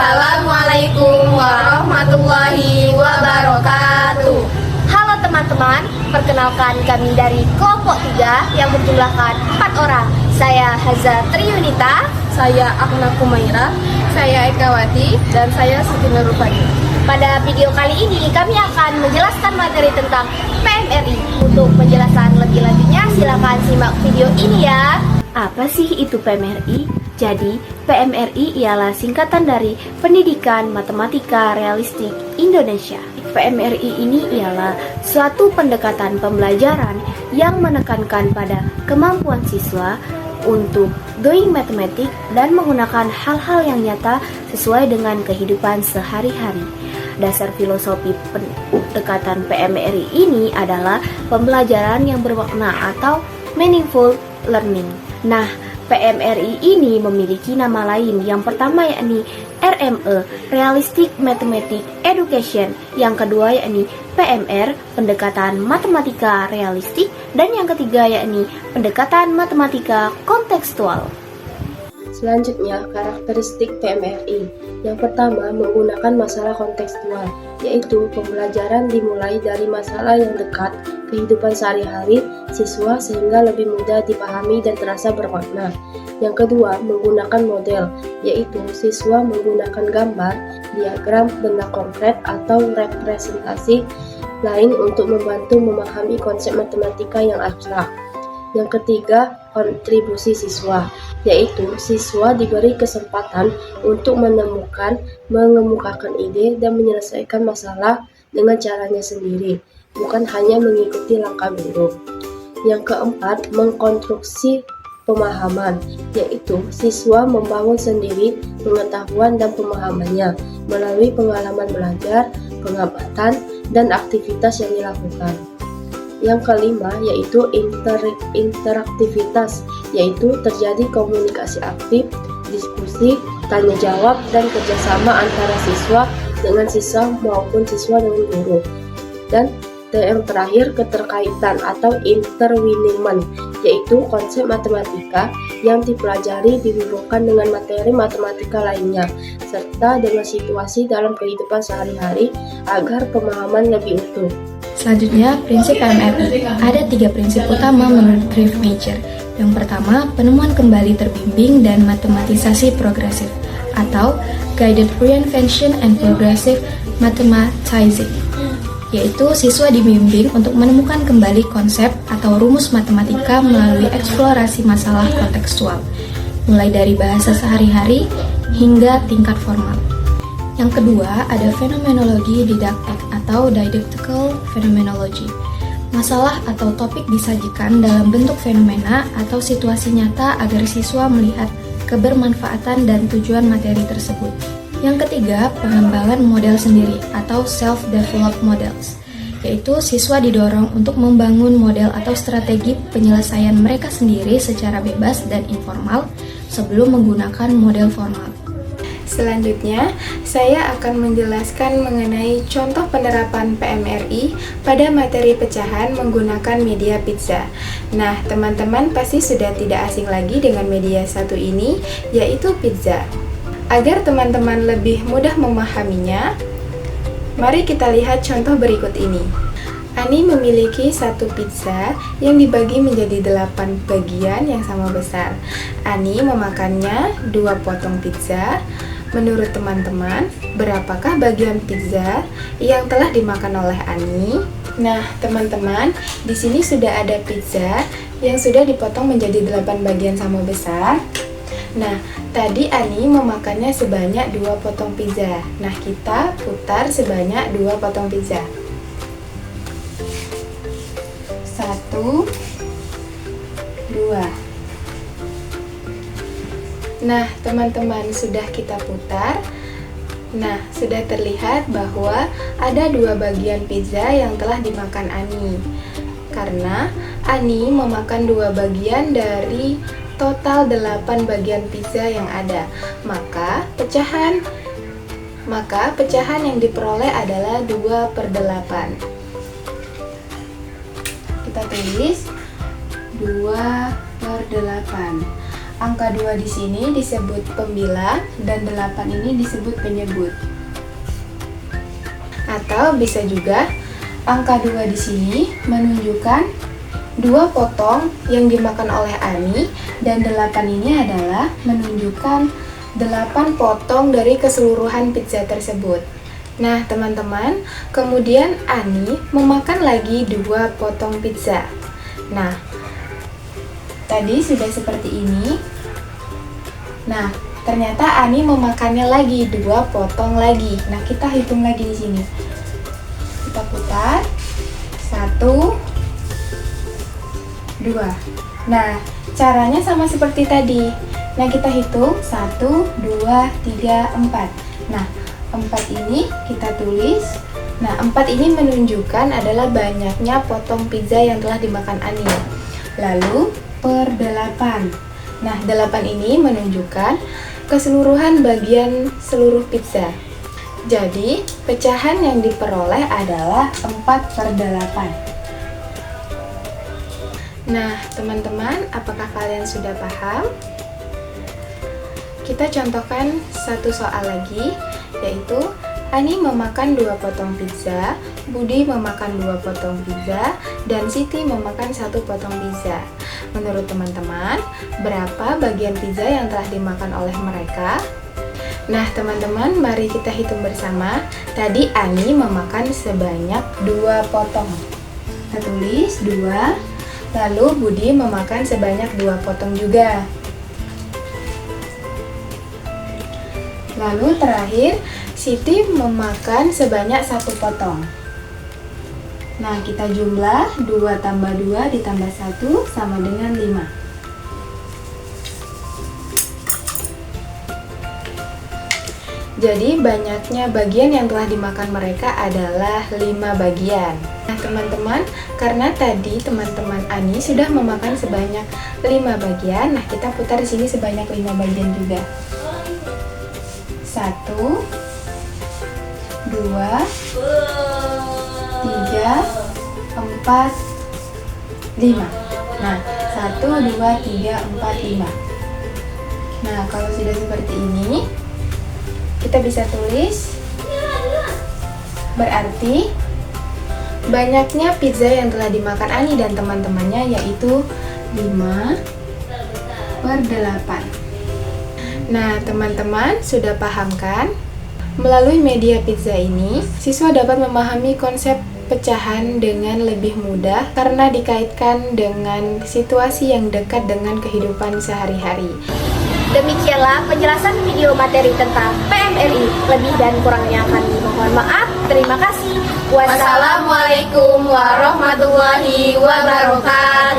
Assalamualaikum warahmatullahi wabarakatuh. Halo teman-teman, perkenalkan kami dari kelompok 3 yang berjumlahkan 4 orang. Saya Haza Triyunita, Saya Akna Kumaira, saya Ekawati, dan saya Siti Nurufani. Pada video kali ini kami akan menjelaskan materi tentang PMRI. Untuk penjelasan lebih lanjutnya silakan simak video ini ya. Apa sih itu PMRI? Jadi, PMRI ialah singkatan dari Pendidikan Matematika Realistik Indonesia. PMRI ini ialah suatu pendekatan pembelajaran yang menekankan pada kemampuan siswa untuk doing mathematics dan menggunakan hal-hal yang nyata sesuai dengan kehidupan sehari-hari. Dasar filosofi pendekatan PMRI ini adalah pembelajaran yang bermakna atau meaningful learning. Nah, PMRI ini memiliki nama lain. Yang pertama yakni RME, Realistic Mathematics Education. Yang kedua yakni PMR, Pendekatan Matematika Realistik. Dan yang ketiga yakni Pendekatan Matematika Kontekstual. Selanjutnya, karakteristik PMRI. Yang pertama, menggunakan masalah kontekstual, yaitu pembelajaran dimulai dari masalah yang dekat kehidupan sehari-hari siswa sehingga lebih mudah dipahami dan terasa bermakna. Yang kedua, menggunakan model, yaitu siswa menggunakan gambar, diagram, benda konkret, atau representasi lain untuk membantu memahami konsep matematika yang abstrak. Yang ketiga, kontribusi siswa, yaitu siswa diberi kesempatan untuk mengemukakan ide dan menyelesaikan masalah dengan caranya sendiri, bukan hanya mengikuti langkah guru. Yang keempat, mengkonstruksi pemahaman, yaitu siswa membangun sendiri pengetahuan dan pemahamannya melalui pengalaman belajar, pengamatan, dan aktivitas yang dilakukan. Yang kelima yaitu interaktivitas, yaitu terjadi komunikasi aktif, diskusi, tanya jawab, dan kerjasama antara siswa dengan siswa maupun siswa dengan guru. Dan yang terakhir, keterkaitan atau intertwinement, yaitu konsep matematika yang dipelajari dihubungkan dengan materi matematika lainnya, serta dengan situasi dalam kehidupan sehari-hari agar pemahaman lebih utuh. Selanjutnya, prinsip PMRI. Ada 3 prinsip utama menurut Griff Major. Yang pertama, penemuan kembali terbimbing dan matematisasi progresif, atau Guided Reinvention and Progressive Mathematizing, yaitu siswa dibimbing untuk menemukan kembali konsep atau rumus matematika melalui eksplorasi masalah kontekstual, mulai dari bahasa sehari-hari hingga tingkat formal. Yang kedua, ada fenomenologi didaktik atau didactical phenomenology. Masalah atau topik disajikan dalam bentuk fenomena atau situasi nyata agar siswa melihat kebermanfaatan dan tujuan materi tersebut. Yang ketiga, pengembangan model sendiri atau self-developed models, yaitu siswa didorong untuk membangun model atau strategi penyelesaian mereka sendiri secara bebas dan informal sebelum menggunakan model formal. Selanjutnya, saya akan menjelaskan mengenai contoh penerapan PMRI pada materi pecahan menggunakan media pizza. Nah, teman-teman pasti sudah tidak asing lagi dengan media satu ini, yaitu pizza. Agar teman-teman lebih mudah memahaminya, mari kita lihat contoh berikut ini. Ani memiliki satu pizza yang dibagi menjadi 8 bagian yang sama besar. Ani memakannya 2 potong pizza. Menurut teman-teman, berapakah bagian pizza yang telah dimakan oleh Ani? Nah, teman-teman, di sini sudah ada pizza yang sudah dipotong menjadi 8 bagian sama besar. Nah, tadi Ani memakannya sebanyak 2 potong pizza. Nah, kita putar sebanyak 2 potong pizza. 1, 2. Nah, teman-teman, sudah kita putar. Nah, sudah terlihat bahwa ada 2 bagian pizza yang telah dimakan Ani. Karena Ani memakan 2 bagian dari total 8 bagian pizza yang ada. Maka pecahan yang diperoleh adalah 2/8. Kita tulis 2/8. angka 2 di sini disebut pembilang dan 8 ini disebut penyebut. Atau bisa juga angka 2 di sini menunjukkan 2 potong yang dimakan oleh Ani dan 8 ini adalah menunjukkan 8 potong dari keseluruhan pizza tersebut. Nah, teman-teman, kemudian Ani memakan lagi 2 potong pizza. Nah, tadi sudah seperti ini. Nah, ternyata Ani memakannya lagi 2 potong lagi. Nah, kita hitung lagi di sini. Kita putar. 1 2. Nah, caranya sama seperti tadi. Nah, kita hitung 1 2 3 4. Nah, 4 ini kita tulis. Nah, 4 ini menunjukkan adalah banyaknya potong pizza yang telah dimakan Ani. Lalu per 8. Nah, 8 ini menunjukkan keseluruhan bagian seluruh pizza. Jadi, pecahan yang diperoleh adalah 4 per 8. Nah, teman-teman, apakah kalian sudah paham? Kita contohkan satu soal lagi, yaitu Ani memakan 2 potong pizza, Budi memakan 2 potong pizza, dan Siti memakan 1 potong pizza. Menurut teman-teman, berapa bagian pizza yang telah dimakan oleh mereka? Nah, teman-teman, mari kita hitung bersama. Tadi Ani memakan sebanyak 2 potong. Kita tulis 2, lalu Budi memakan sebanyak 2 potong juga. Lalu terakhir, Siti memakan sebanyak 1 potong. Nah, kita jumlah 2 tambah 2 ditambah 1 sama dengan 5. Jadi, banyaknya bagian yang telah dimakan mereka adalah 5 bagian. Nah, teman-teman, karena tadi teman-teman Ani sudah memakan sebanyak 5 bagian, nah kita putar di sini sebanyak 5 bagian juga. 1 2 3 4 5. Nah, 1 2 3 4 5. Nah, kalau sudah seperti ini, kita bisa tulis berarti banyaknya pizza yang telah dimakan Ani dan teman-temannya yaitu 5 per 8. Nah, teman-teman sudah paham kan? Melalui media pizza ini, siswa dapat memahami konsep pecahan dengan lebih mudah karena dikaitkan dengan situasi yang dekat dengan kehidupan sehari-hari. Demikianlah penjelasan video materi tentang PMRI. Lebih dan kurangnya kami mohon maaf. Terima kasih. Wassalamualaikum warahmatullahi wabarakatuh.